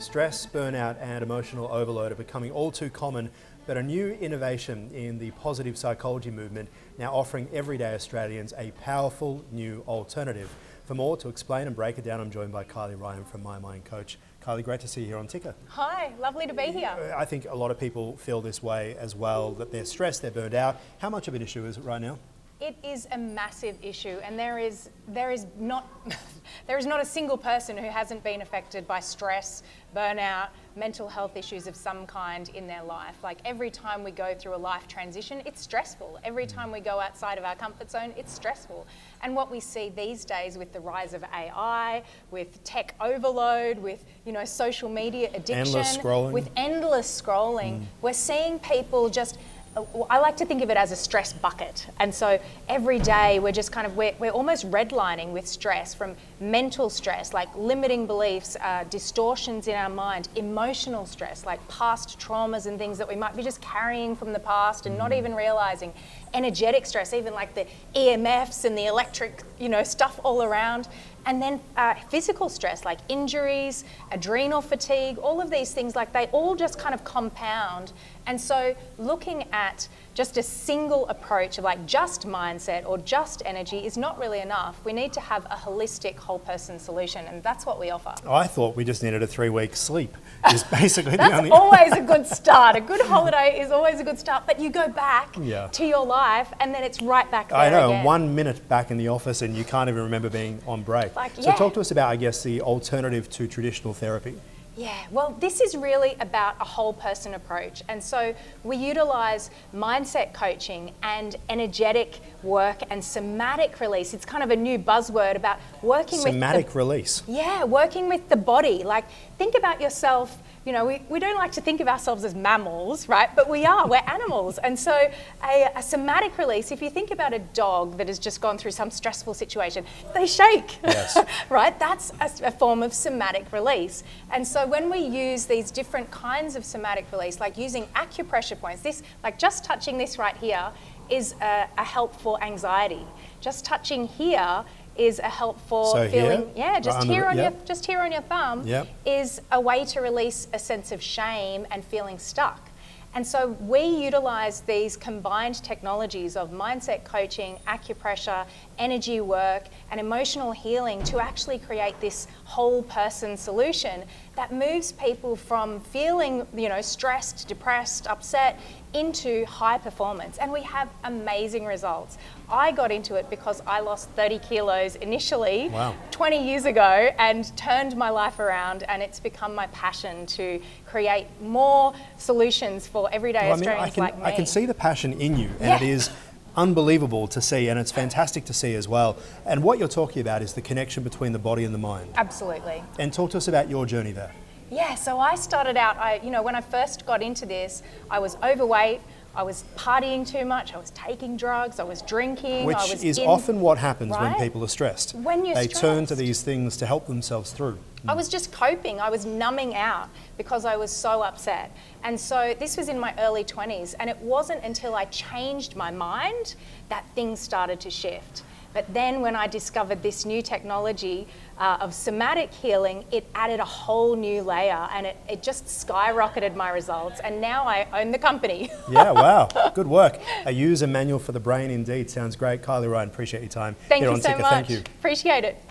Stress, burnout and emotional overload are becoming all too common, but a new innovation in the positive psychology movement now offering everyday Australians a powerful new alternative. For more to explain and break it down, I'm joined by Kylie Ryan from My Mind Coach. Kylie, great to see you here on Ticker. Hi, lovely to be here. I think a lot of people feel this way as well, that they're stressed, they're burned out. How much of an issue is it right now? It is a massive issue, and there is not a single person who hasn't been affected by stress, burnout, mental health issues of some kind in their life. Like every time we go through a life transition, it's stressful. Every time we go outside of our comfort zone, it's stressful. And what we see these days with the rise of AI, with tech overload, with social media addiction, with endless scrolling, we're seeing people just. I like to think of it as a stress bucket. And so every day we're just we're almost redlining with stress, from mental stress, like limiting beliefs, distortions in our mind, emotional stress, like past traumas and things that we might be just carrying from the past and not even realizing, energetic stress, even like the EMFs and the electric, stuff all around. And then physical stress, like injuries, adrenal fatigue, all of these things, like they all just kind of compound. And so looking at just a single approach of like just mindset or just energy is not really enough. We need to have a holistic whole person solution, and that's what we offer. I thought we just needed a 3-week sleep is basically That's the only... always a good start. A good holiday is always a good start, but you go back to your life and then it's right back there I know, again. 1 minute back in the office and you can't even remember being on break. So talk to us about, I guess, the alternative to traditional therapy. Yeah, well, this is really about a whole person approach. And so we utilize mindset coaching and energetic work and somatic release. It's kind of a new buzzword about working with somatic release. Yeah, working with the body. Like, think about yourself. We don't like to think of ourselves as mammals, right? But we're animals. And so a somatic release, if you think about a dog that has just gone through some stressful situation, they shake, right? That's a form of somatic release. And so when we use these different kinds of somatic release, like using acupressure points, like just touching this right here is a help for anxiety. Just touching here is a help for feeling, just here on your thumb is a way to release a sense of shame and feeling stuck. And so we utilize these combined technologies of mindset coaching, acupressure, energy work, and emotional healing to actually create this whole person solution that moves people from feeling, stressed, depressed, upset, into high performance. And we have amazing results. I got into it because I lost 30 kilos initially 20 years ago and turned my life around, and it's become my passion to create more solutions for everyday Australians like me. I can see the passion in you, and it is unbelievable to see, and it's fantastic to see as well. And what you're talking about is the connection between the body and the mind. Absolutely. And talk to us about your journey there. Yeah, so I started out, when I first got into this, I was overweight, I was partying too much, I was taking drugs, I was drinking. Which is often what happens when people are stressed. When you're stressed, they turn to these things to help themselves through. I was just coping, I was numbing out because I was so upset. And so this was in my early 20s, and it wasn't until I changed my mind that things started to shift. But then when I discovered this new technology of somatic healing, it added a whole new layer, and it just skyrocketed my results. And now I own the company. Yeah, wow. Good work. A user manual for the brain indeed. Sounds great. Kylie Ryan, appreciate your time. Thank you so much. Thank you. Appreciate it.